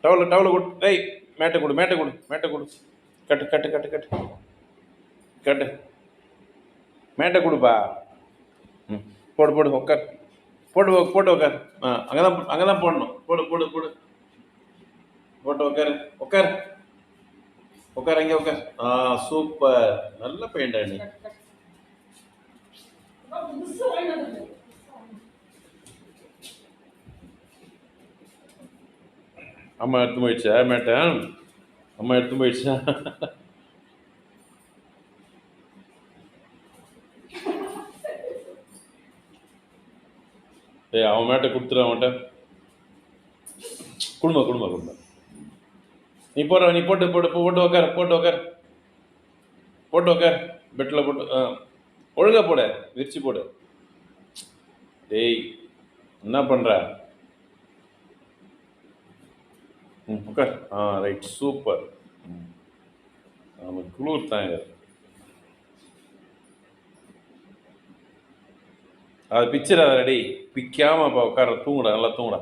டவலை கொடு. டேய், மேட்டை கொடு. கட்டு கட்டு கட்டு கட்டு கட்டு. மேட்டை கொடுப்பா. ம், போடு உட்கார். போட்டு உட்கார். அங்கே தான் போடணும். போடு போட்டு உட்கார். அங்கே உட்கார். சூப்பர், நல்ல பையன்டா நீ. அம்மா எடுத்து போயிடுச்சா மேட்டை? அம்மா எடுத்து போயிடுச்சா? ஏய், அவன் மேட்டை கொடுத்துரு. அவன்கிட்ட குடும்பம். நீ போட்டு உட்கார். பெட்டில் போட்டு ஒழுங்கா போட, விரிச்சு போடு. டேய், என்ன பண்ணுற? உட்கார். Right, super. அவன் குளிர் தாங்க. அது பிச்சிடாத. ரெடி பிக்காம உட்கார. தூங்குடா, நல்லா தூங்குடா.